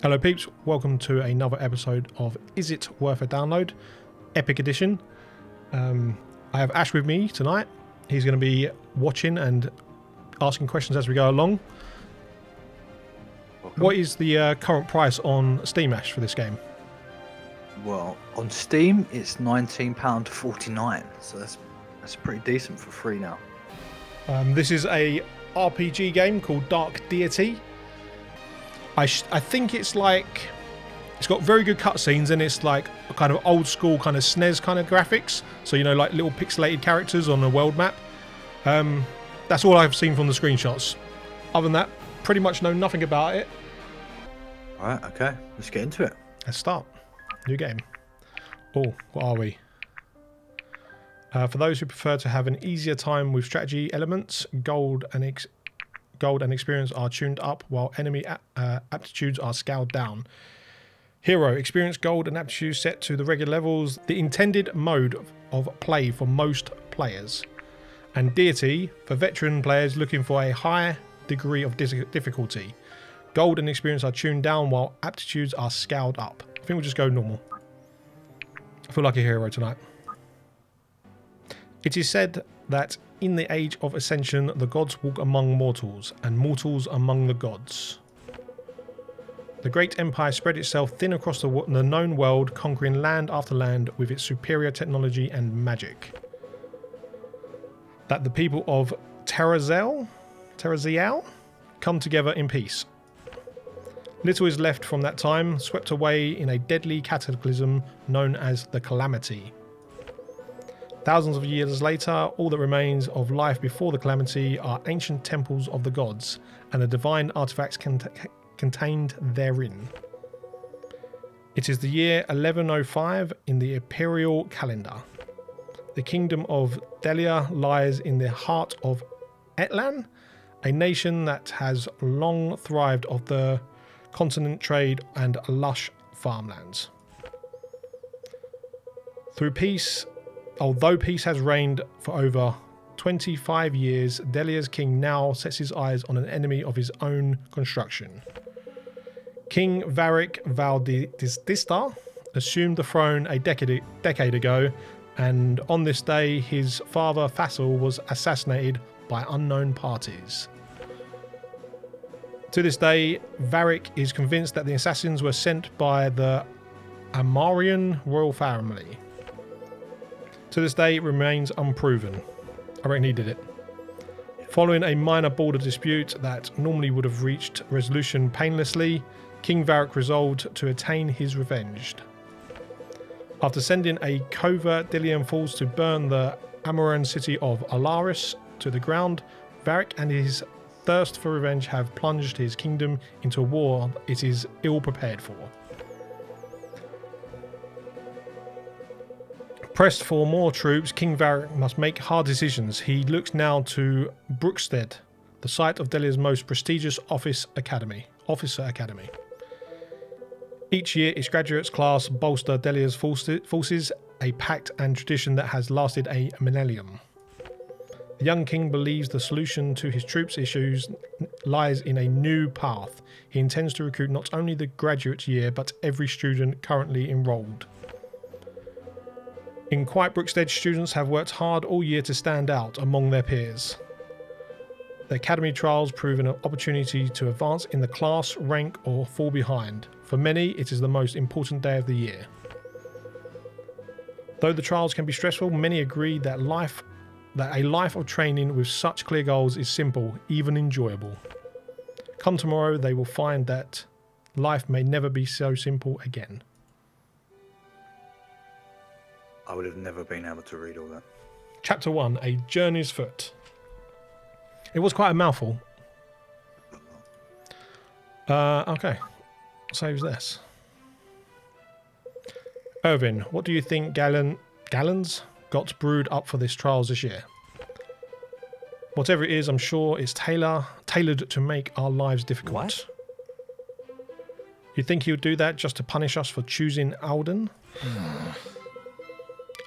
Hello peeps, welcome to another episode of Is It Worth a Download? Epic Edition. I have Ash with me tonight. He's going to be watching and asking questions as we go along. Welcome. What is the current price on Steam, Ash, for this game? Well, on Steam it's £19.49, so that's pretty decent for free now. This is a RPG game called Dark Deity. I think it's like, it's got very good cutscenes and it's like a kind of old school kind of SNES kind of graphics. So, you know, like little pixelated characters on a world map. That's all I've seen from the screenshots. Other than that, pretty much know nothing about it. Alright, okay, let's get into it. Let's start. New game. Oh, what are we? For those who prefer to have an easier time with strategy elements, gold and experience are tuned up while enemy aptitudes are scaled down. Hero, experience, gold and aptitude set to the regular levels, the intended mode of play for most players. And Deity, for veteran players looking for a high degree of difficulty. Gold and experience are tuned down while aptitudes are scaled up. I think we'll just go normal. I feel like a hero tonight. It is said that in the age of ascension, the gods walk among mortals, and mortals among the gods. The great empire spread itself thin across the known world, conquering land after land with its superior technology and magic. That the people of Terrazel come together in peace. Little is left from that time, swept away in a deadly cataclysm known as the Calamity. Thousands of years later, all that remains of life before the Calamity are ancient temples of the gods and the divine artifacts contained therein. It is the year 1105 in the imperial calendar. The kingdom of Delia lies in the heart of Etlan, a nation that has long thrived off the continent trade and lush farmlands. Although peace has reigned for over 25 years, Delia's king now sets his eyes on an enemy of his own construction. King Varric Valdistar assumed the throne a decade ago, and on this day his father Fassel was assassinated by unknown parties. To this day, Varric is convinced that the assassins were sent by the Amarian royal family. To this day, it remains unproven. I reckon he did it. Following a minor border dispute that normally would have reached resolution painlessly, King Varric resolved to attain his revenge. After sending a covert Delian force to burn the Amoran city of Alaris to the ground, Varric and his thirst for revenge have plunged his kingdom into a war it is ill prepared for. Pressed for more troops, King Varric must make hard decisions. He looks now to Brookstead, the site of Delia's most prestigious officer academy. Each year, its graduates class bolster Delia's forces, a pact and tradition that has lasted a millennium. The young king believes the solution to his troops' issues lies in a new path. He intends to recruit not only the graduate year, but every student currently enrolled. In Quiet Brookstead, students have worked hard all year to stand out among their peers. The academy trials prove an opportunity to advance in the class, rank, or fall behind. For many, it is the most important day of the year. Though the trials can be stressful, many agree that a life of training with such clear goals is simple, even enjoyable. Come tomorrow, they will find that life may never be so simple again. I would have never been able to read all that. Chapter 1, A Journey's Foot. It was quite a mouthful. Okay. Saves this. Irvin, what do you think Gallons got brewed up for this trials this year? Whatever it is, I'm sure it's tailored to make our lives difficult. What? You think he would do that just to punish us for choosing Alden?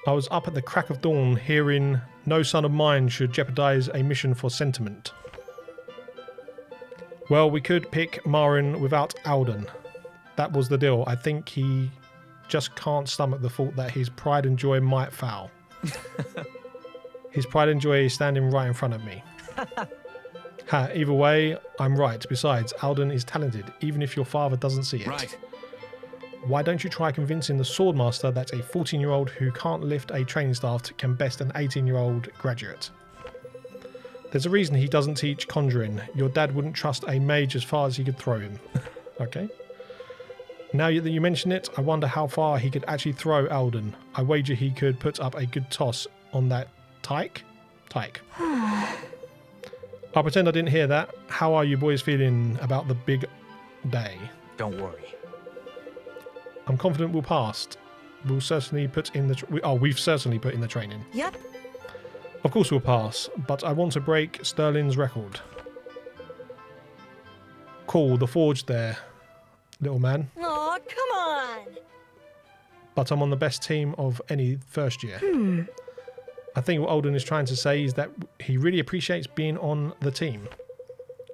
I was up at the crack of dawn hearing no son of mine should jeopardize a mission for sentiment. Well, we could pick Marin without Alden. that was the deal. I think he just can't stomach the thought that his pride and joy might foul. His pride and joy is standing right in front of me. Ha, either way, I'm right. Besides, Alden is talented, even if your father doesn't see it. Right. Why don't you try convincing the Swordmaster that a 14-year-old who can't lift a training staff can best an 18-year-old graduate? There's a reason he doesn't teach conjuring. Your dad wouldn't trust a mage as far as he could throw him. Okay. Now that you mention it, I wonder how far he could actually throw Alden. I wager he could put up a good toss on that tyke. I'll pretend I didn't hear that. How are you boys feeling about the big day? Don't worry. I'm confident we'll pass. We'll certainly put in the... we've certainly put in the training. Yep. Of course we'll pass, but I want to break Sterling's record. Cool, the forge there, little man. Aw, come on. But I'm on the best team of any first year. I think what Alden is trying to say is that he really appreciates being on the team.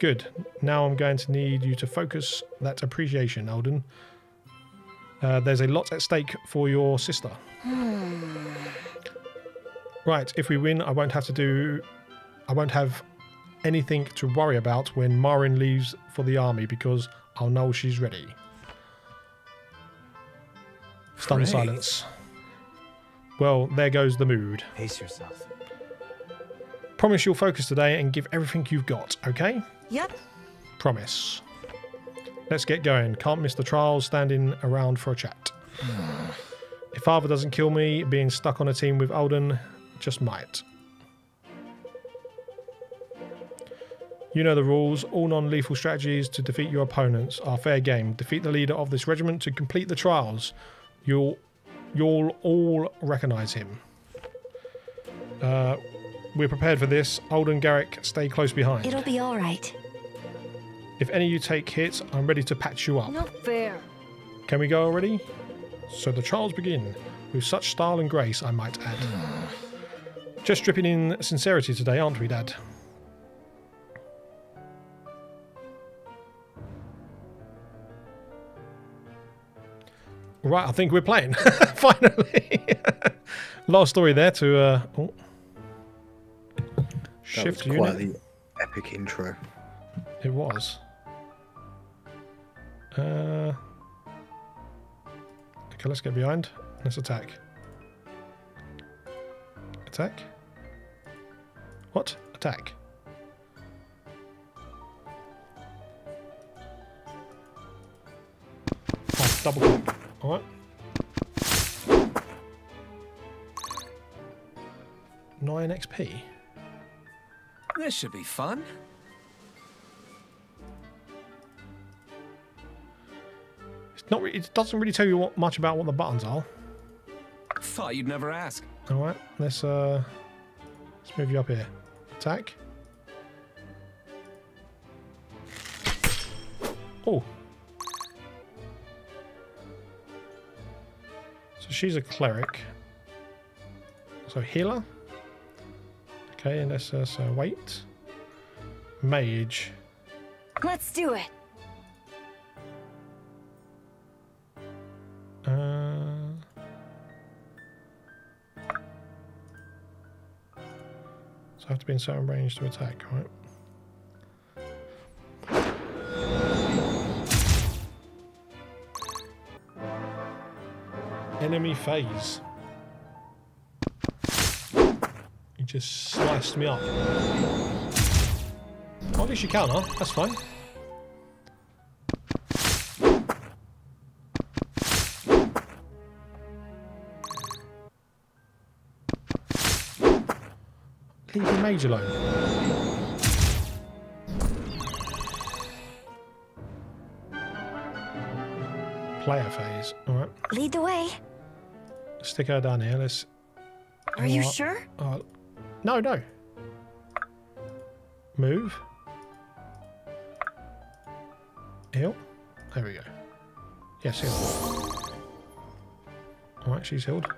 Good. Now I'm going to need you to focus that appreciation, Alden. There's a lot at stake for your sister. Right, if we win, I won't have anything to worry about when Marin leaves for the army because I'll know she's ready. Stunned silence. Well, there goes the mood. Pace yourself. Promise you'll focus today and give everything you've got, okay? Yep. Promise. Let's get going. Can't miss the trials standing around for a chat. If father doesn't kill me, being stuck on a team with Alden just might. You know the rules. All non-lethal strategies to defeat your opponents are fair game. Defeat the leader of this regiment to complete the trials. You'll all recognise him. We're prepared for this. Alden, Garrick, stay close behind. It'll be all right. If any of you take hits, I'm ready to patch you up. Not fair. Can we go already? So the trials begin, with such style and grace, I might add. Just dripping in sincerity today, aren't we, Dad? Right, I think we're playing. Finally. Last story there to shift that was quite unit. the epic intro. It was. Okay, let's get behind. Let's attack. Attack? What? Attack. Oh, double click. Alright. 9 XP. This should be fun. It doesn't really tell you much about what the buttons are. Thought you'd never ask. Alright, let's move you up here. Attack. Oh. So she's a cleric. So healer. Okay, and let's wait. Mage. Let's do it. So I have to be in certain range to attack, right? Enemy phase. You just sliced me up. Well, at least you can, huh? That's fine. Leave the mage alone. Player phase. Alright. Lead the way. Stick her down here. Let's. Are you sure? No. Move. Heal. There we go. Yes, heal. Alright, she's healed.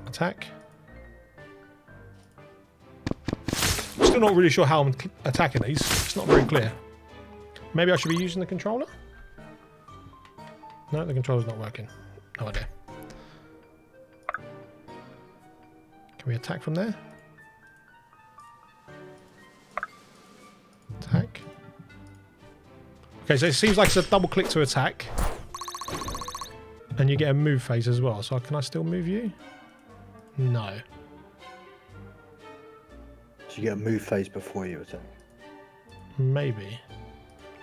Attack. Still not really sure how I'm attacking these. It's not very clear. Maybe I should be using the controller? No, the controller's not working. No idea. Can we attack from there? Attack. Okay, so it seems like it's a double click to attack. And you get a move phase as well. So can I still move you? No. So you get a move phase before you attack. Maybe.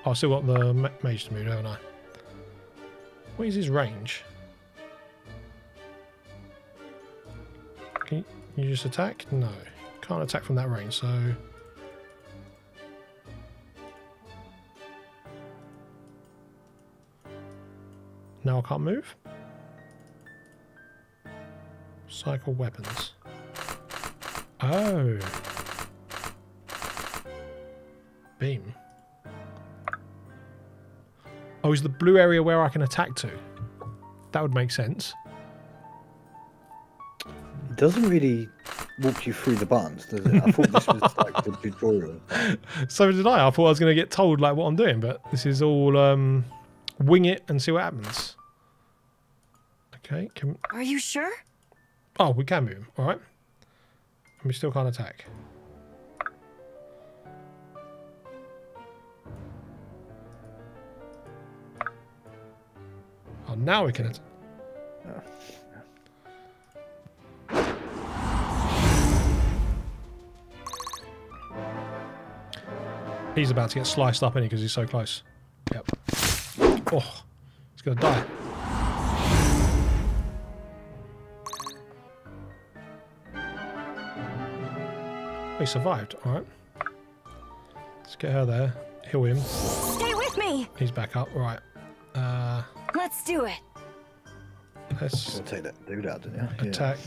Oh, I've still got the mage to move, haven't I? What is his range? Can you just attack? No. Can't attack from that range, so... Now I can't move? Cycle weapons. Oh. Beam. Oh, is the blue area where I can attack to? That would make sense. It doesn't really walk you through the buttons, does it? I thought this was like the tutorial. So did I. I thought I was going to get told like what I'm doing, but this is all wing it and see what happens. Okay. Are you sure? Oh, we can move him. All right. And we still can't attack. Oh, now we can attack. He's about to get sliced up, isn't he, because he's so close. Yep. Oh, he's going to die. Oh, he survived. All right. Let's get her there. Heal him. Stay with me. He's back up. Right. Let's do it. Let's You'll take that dude out, didn't you? attack.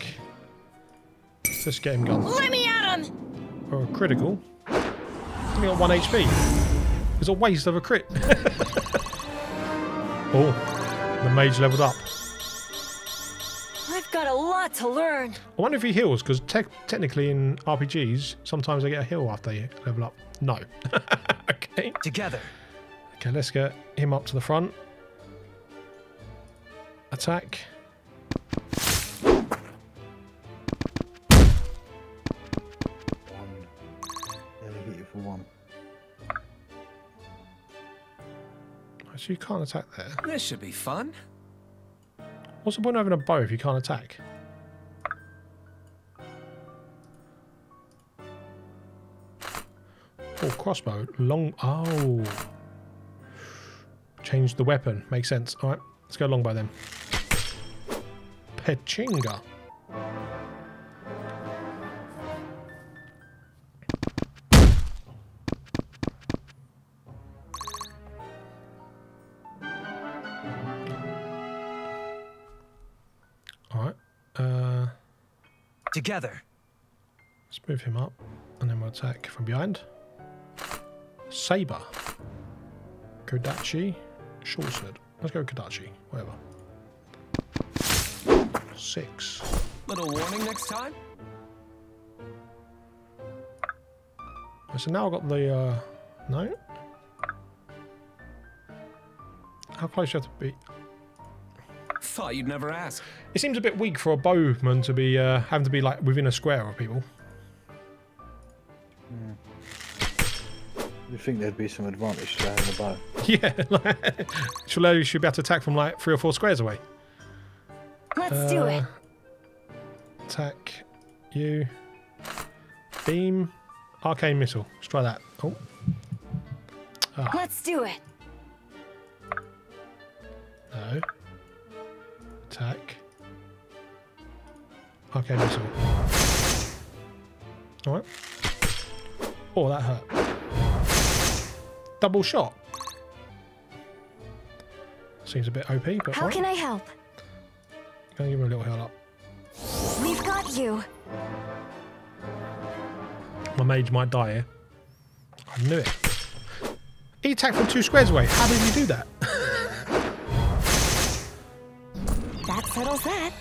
Let's just get him gone. Let me at him. Or a critical. He's only got 1 HP. It's a waste of a crit. Oh, the mage leveled up. I've got a lot to learn. I wonder if he heals, because technically in RPGs, sometimes they get a heal after they level up. No. Okay. Together. Okay, let's get him up to the front. Attack. One. Only hit you for one. So you can't attack there. This should be fun. What's the point of having a bow if you can't attack? Oh, crossbow. Long... Oh. Change the weapon. Makes sense. Alright, let's go longbow then. Pechinga. Alright. Together. Let's move him up. And then we'll attack from behind. Saber. Kodachi. Short sword. Let's go Kodachi. Whatever. 6. Little warning next time. So now I've got the... no? How close do you have to be? Thought you'd never ask. It seems a bit weak for a bowman to be having to be like within a square of people. You'd think there'd be some advantage to having a bow. Yeah, like, surely you should be able to attack from like 3 or 4 squares away. Let's do it. Attack you. Beam. Arcane missile. Let's try that. Oh. Ah, Let's do it. no. Attack. Arcane missile. Alright. Oh, that hurt. Double shot. Seems a bit OP, but How can I help? Gonna give him a little heal up. We've got you. My mage might die here. I knew it. He attacked from 2 squares away. How did he do that? That settles that.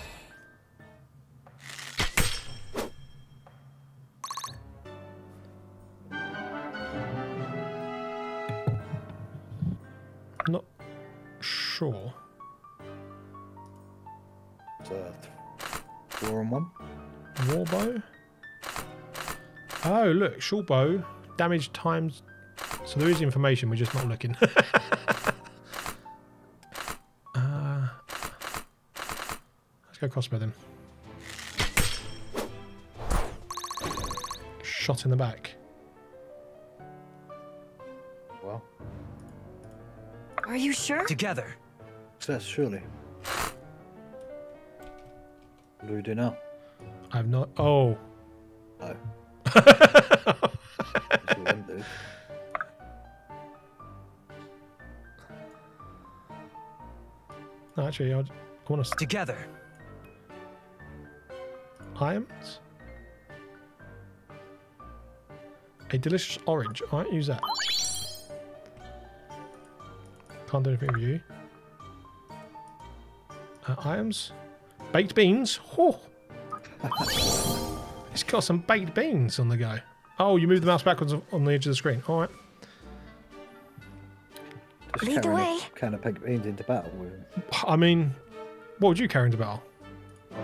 Not sure. 4 on 1. Warbow. Oh, look, short bow, damage times. So there is information, we're just not looking. Let's go crossbow then. Shot in the back. Well, Are you sure? Together. success, surely. What do we do now? I have not. Oh. No. That's what we can do. No, actually, I want to. Together. Items. A delicious orange. I might use that. Can't do anything with you. Items. Baked beans. Oh. It's got some baked beans on the go. Oh, you move the mouse backwards on the edge of the screen. All right. Just Lead the carrying way. a can of baked beans into battle with him. I mean, what would you carry into battle? Well,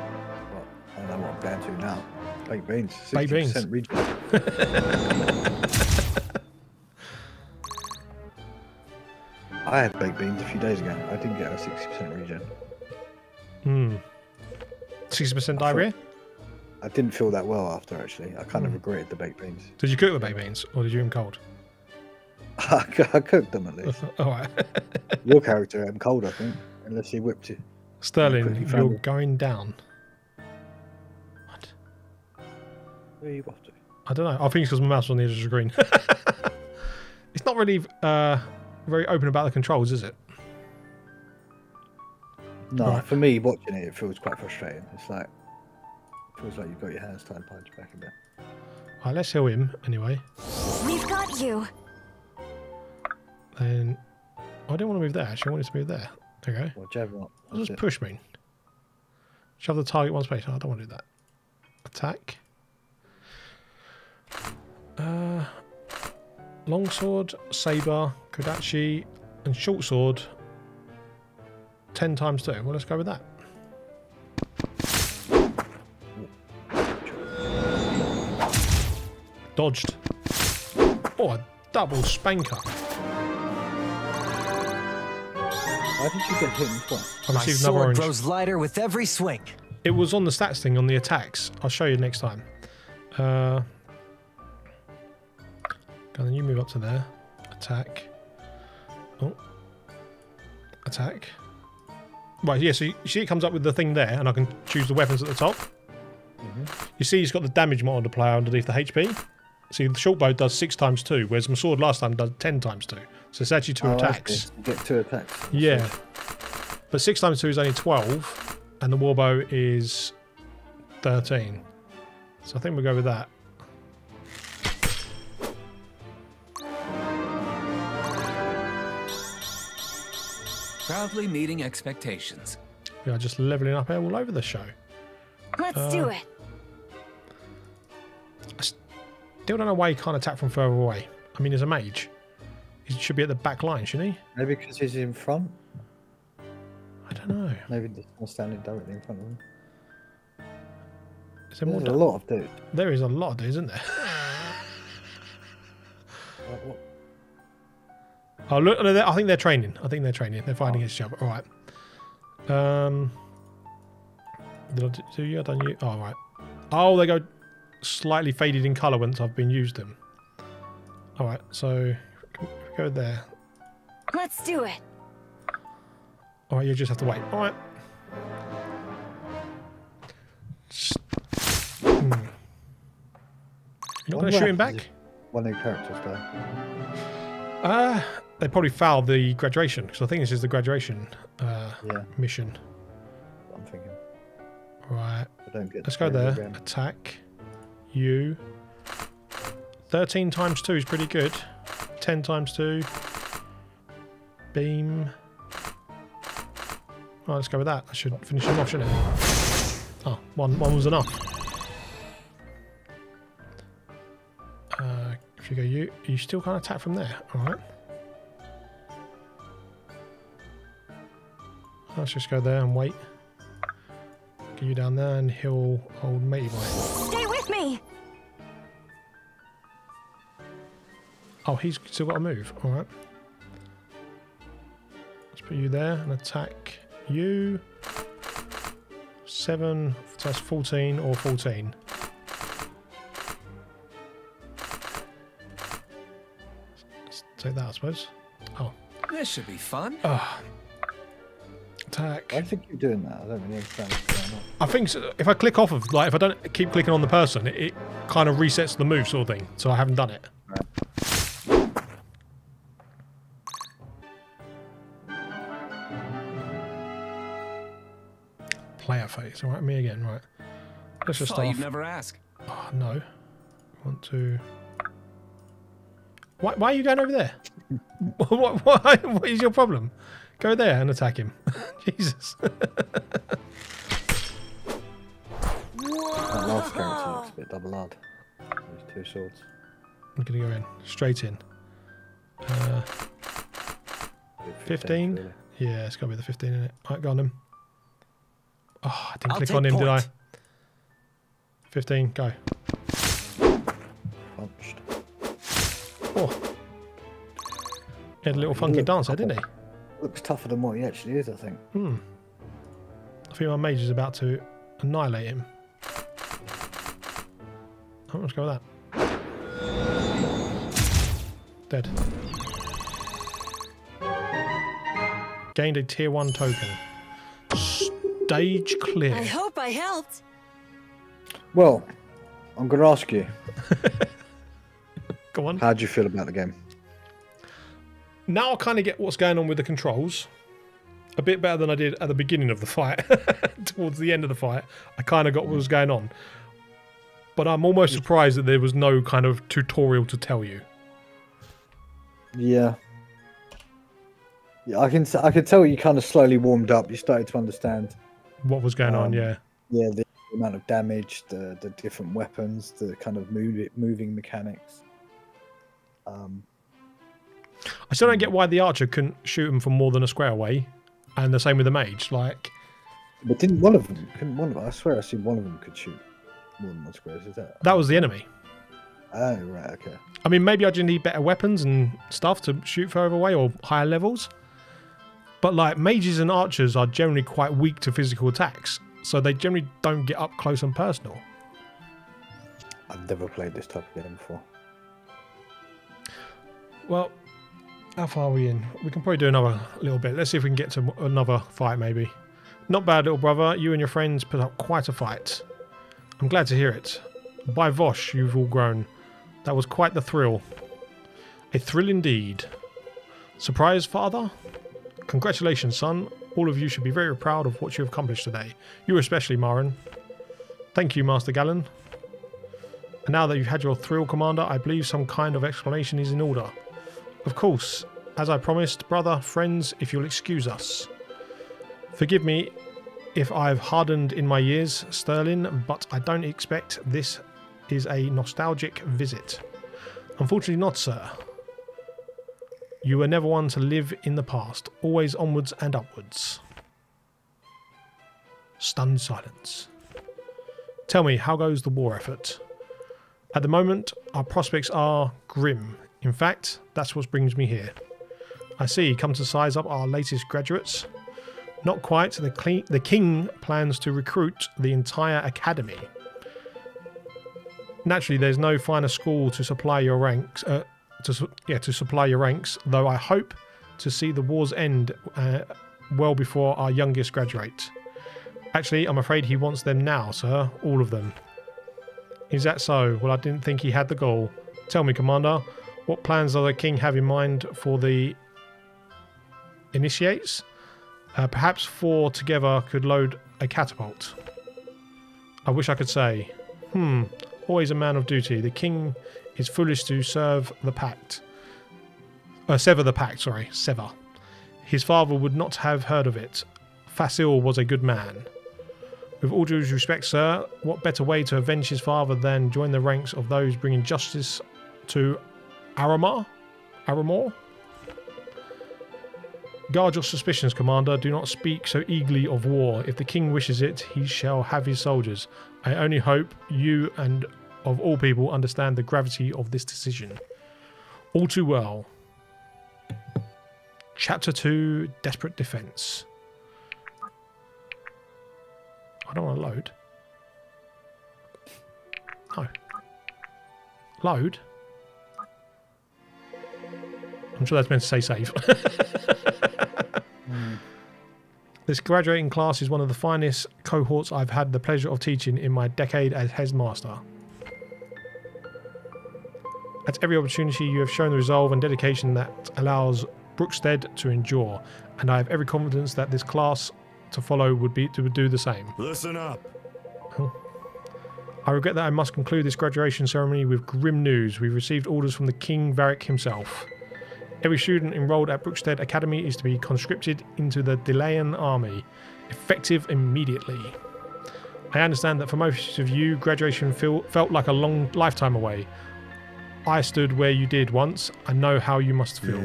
I don't know what I'm going to now. Baked beans. 60% Baked beans. regen. I had baked beans a few days ago. I didn't get a 60% regen. 60% diarrhea? I didn't feel that well after, actually. I kind of regretted the baked beans. Did you cook the baked beans or did you eat them cold? I cooked them at least. All right. Your character had them cold, I think. Unless he whipped you. Sterling, quickly you're found it. going down. What? Where are you off to? I don't know. I think it's because my mouse is on the edge of the screen. It's not really very open about the controls, is it? No, Right. for me, watching it, it feels quite frustrating. It's like, it feels like you've got your hands tied behind your back a bit. All right, let's heal him anyway. We've got you. Then I didn't want to move there. Actually, I wanted to move there. There you go. Well, jab not. What does push mean? Shove the target one space. Oh, I don't want to do that. Attack. Longsword, saber, kodachi, and short sword. 10 times 2. Well, let's go with that. Dodged. Oh, a double spanker. Why did you get hit in twice? I My received another sword orange. grows lighter with every swing. It was on the stats thing on the attacks. I'll show you next time. Go on, then you move up to there. Attack. Oh. Attack. Right, yeah, so you see it comes up with the thing there, and I can choose the weapons at the top. You see he's got the damage multiplier underneath the HP. See, the short bow does 6 times 2, whereas my sword last time does 10 times 2. So it's actually 2 attacks. You get 2 attacks. Yeah. But 6 times 2 is only 12, and the warbow is 13. So I think we'll go with that. Proudly meeting expectations. We are just leveling up all over the show. Let's do it. I still don't know why he can't attack from further away. I mean, he's a mage. He should be at the back line, shouldn't he? Maybe because he's in front. I don't know. Maybe he's not standing directly in front of him. Is there more There's a lot of dudes. There is a lot of dudes, isn't there? What? Oh, look, no, I think they're training. They're fighting against each other. All right. Did I do you? I done you? Oh, right. Oh, they go slightly faded in colour once I've been used them. All right, so go there. Let's do it. All right, you just have to wait. All right. You're not going to shoot him back? One of the characters there. They probably fouled the graduation, because I think this is the graduation Yeah, mission. I'm thinking. Right. I don't get. Let's go there. Attack. You. 13 times 2 is pretty good. 10 times 2. Beam. Right, let's go with that. I should finish him off, shouldn't I? Oh, one was enough. If you go you still can't attack from there. Alright. Let's just go there and wait. Get you down there and he'll hold matey boy. Stay with me. Oh, he's still got to move. All right. Let's put you there and attack you. 7, so that's 14 or 14. Let's take that, I suppose. Oh. This should be fun. Attack. I think you're doing that. I don't really understand what's going on. I think so, if I click off of, like, if I don't keep clicking on the person, it kind of resets the move sort of thing. So I haven't done it. Player face. All right, me again. Right. Let's just Thought start. you'd never ask. Oh, no. Want to. Why are you going over there? What is your problem? Go there and attack him. Jesus. That last character looks a bit double-odd. There's 2 swords. I'm going to go in. Straight in. 15? Really. Yeah, it's got to be the 15 in it. Right, go on him. Oh, I didn't I'll click take on him, did I? point. 15, go. Punched. Oh. He had a little funky dance there, didn't he? Looks tougher than what he actually is, I think. I think my mage is about to annihilate him. Oh, let's go with that. Dead. Gained a tier 1 token. Stage clear. I hope I helped. Well, I'm going to ask you, Go on. how do you feel about the game? Now I kind of get what's going on with the controls. A bit better than I did at the beginning of the fight. Towards the end of the fight, I kind of got what was going on. But I'm almost surprised that there was no kind of tutorial to tell you. Yeah. Yeah, I can tell you kind of slowly warmed up. You started to understand. What was going on, yeah. Yeah, the amount of damage, the different weapons, the kind of moving mechanics. I still don't get why the archer couldn't shoot him from more than a square away. And the same with the mage. Like, But didn't one of them? Couldn't one of them? I swear I seen one of them could shoot more than one square. Is that? that was the enemy. Oh right, okay. I mean, maybe I just need better weapons and stuff to shoot further away or higher levels. But like, mages and archers are generally quite weak to physical attacks. So they generally don't get up close and personal. I've never played this type of game before. Well, how far are we in? We can probably do another little bit. Let's see if we can get to another fight, maybe. Not bad, little brother. You and your friends put up quite a fight. I'm glad to hear it. By Vosh, you've all grown. That was quite the thrill. A thrill indeed. Surprise, father? Congratulations, son. All of you should be very proud of what you have accomplished today. You especially, Marin. Thank you, Master Gallon. And now that you've had your thrill, Commander, I believe some kind of explanation is in order. Of course, as I promised, brother, friends, if you'll excuse us. Forgive me if I've hardened in my years, Sterling, but I don't expect this is a nostalgic visit. Unfortunately not, sir. You were never one to live in the past, always onwards and upwards. Stunned silence. Tell me, how goes the war effort? At the moment, our prospects are grim. In fact, that's what brings me here. I see, come to size up our latest graduates. Not quite. The king plans to recruit the entire academy. Naturally, there's no finer school to supply your ranks. To supply your ranks. Though I hope to see the war's end well before our youngest graduate. Actually, I'm afraid he wants them now, sir. All of them. Is that so? Well, I didn't think he had the goal. Tell me, Commander, what plans does the king have in mind for the initiates? Perhaps 4 together could load a catapult. I wish I could say. Always a man of duty. The king is foolish to serve the pact. Sever the pact, sorry. Sever. His father would not have heard of it. Fasil was a good man. With all due respect, sir, what better way to avenge his father than join the ranks of those bringing justice to Aramor? Guard your suspicions, Commander. Do not speak so eagerly of war. If the king wishes it, he shall have his soldiers. I only hope you and of all people understand the gravity of this decision. All too well. Chapter 2, Desperate Defense. I don't want to load. No. Load? I'm sure that's meant to say save. This graduating class is one of the finest cohorts I've had the pleasure of teaching in my decade as headmaster. At every opportunity, you have shown the resolve and dedication that allows Brookstead to endure, and I have every confidence that this class to follow would do the same. Listen up. I regret that I must conclude this graduation ceremony with grim news. We've received orders from the King Varric himself. Every student enrolled at Brookstead Academy is to be conscripted into the Delayan army, effective immediately. I understand that for most of you, graduation felt like a long lifetime away. I stood where you did once. I know how you must feel.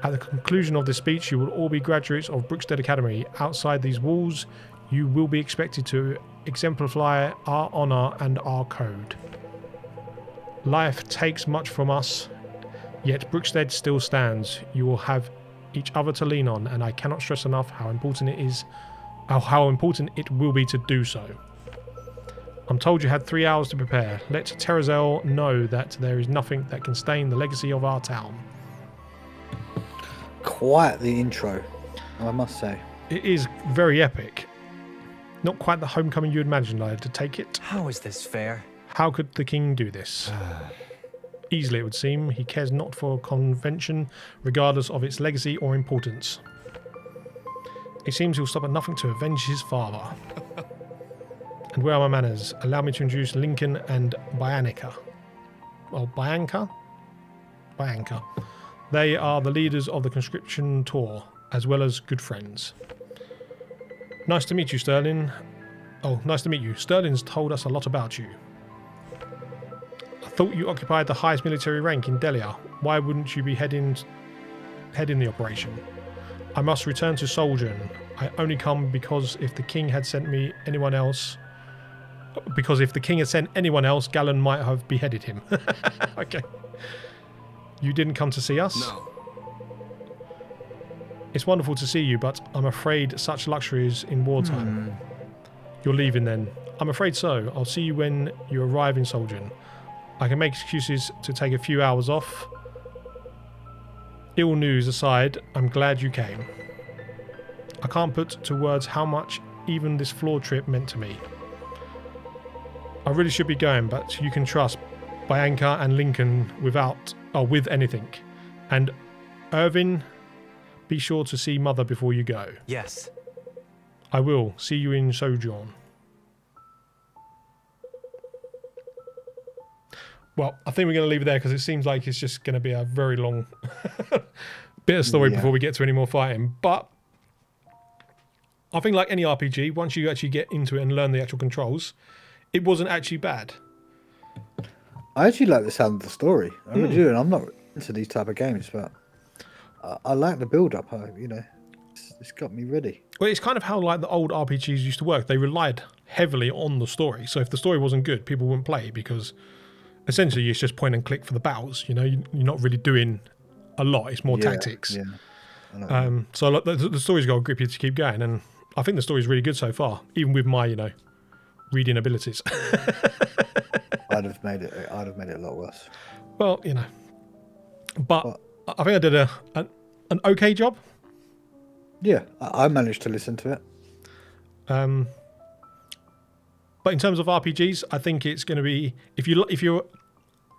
At the conclusion of this speech, you will all be graduates of Brookstead Academy. Outside these walls, you will be expected to exemplify our honour and our code. Life takes much from us, yet Brookstead still stands. You will have each other to lean on, and I cannot stress enough how important it is, how important it will be to do so. I'm told you had 3 hours to prepare. Let Terrazel know that there is nothing that can stain the legacy of our town. Quite the intro, I must say. It is very epic. Not quite the homecoming you'd imagined, I had to take it. How is this fair? How could the king do this? Easily, it would seem. He cares not for convention, regardless of its legacy or importance. It seems he'll stop at nothing to avenge his father. And where are my manners? Allow me to introduce Lincoln and Bianca. Well, Bianca? Bianca. They are the leaders of the conscription tour, as well as good friends. Nice to meet you, Sterling. Oh, nice to meet you. Sterling's told us a lot about you. I thought you occupied the highest military rank in Delia. Why wouldn't you be heading the operation? I must return to Soldian. I only come because if the king had sent anyone else, Galen might have beheaded him. Okay. You didn't come to see us? No. It's wonderful to see you, but I'm afraid such luxuries in wartime. You're leaving then? I'm afraid so. I'll see you when you arrive in Soldian. I can make excuses to take a few hours off. Ill news aside, I'm glad you came. I can't put to words how much even this floor trip meant to me. I really should be going, but you can trust Bianca and Lincoln with anything. And Irvin, be sure to see Mother before you go. Yes. I will. See you in Sojourn. Well, I think we're going to leave it there because it seems like it's just going to be a very long bit of story before we get to any more fighting. But I think like any RPG, once you actually get into it and learn the actual controls, it wasn't actually bad. I actually like the sound of the story. I really do, and I'm not into these type of games, but I like the build-up. It's got me ready. Well, it's kind of how like the old RPGs used to work. They relied heavily on the story. So if the story wasn't good, people wouldn't play because essentially it's just point and click for the battles. You know, you're not really doing a lot. It's more tactics. Yeah. So the story's got to grip you to keep going, and I think the story's really good so far, even with my reading abilities. I'd have made it a lot worse. Well, but I think I did an okay job. Yeah, I managed to listen to it. But in terms of RPGs, I think it's going to be if you're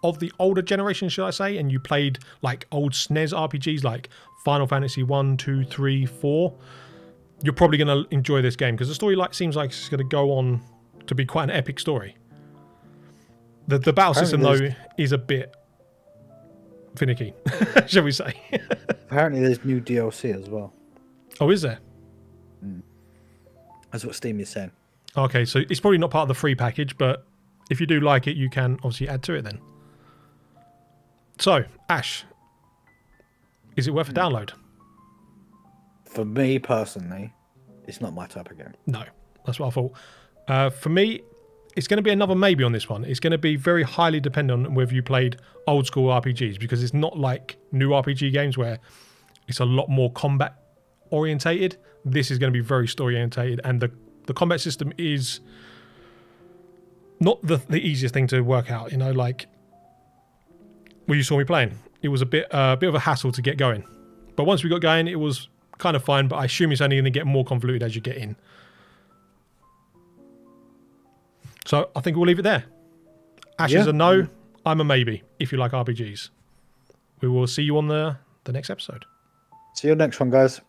of the older generation, should I say, and you played like old SNES RPGs like Final Fantasy 1, 2, 3, 4, you're probably going to enjoy this game because the story seems like it's going to go on to be quite an epic story. The battle system though is a bit finicky, shall we say? Apparently, there's new DLC as well. Oh, is there? That's what Steam is saying. Okay, so it's probably not part of the free package, but if you do like it, you can obviously add to it then. So, Ash, is it worth a download? for me personally, it's not my type of game. No, that's what I thought. For me, it's going to be another maybe on this one. It's going to be very highly dependent on whether you played old school RPGs, because it's not like new RPG games where it's a lot more combat orientated. This is going to be very story orientated, and the combat system is not the easiest thing to work out. You know, like when you saw me playing, it was a bit of a hassle to get going. But once we got going, it was kind of fine, but I assume it's only going to get more convoluted as you get in. So I think we'll leave it there. Ash is a no, I'm a maybe, if you like RPGs. We will see you on the next episode. See you next one, guys.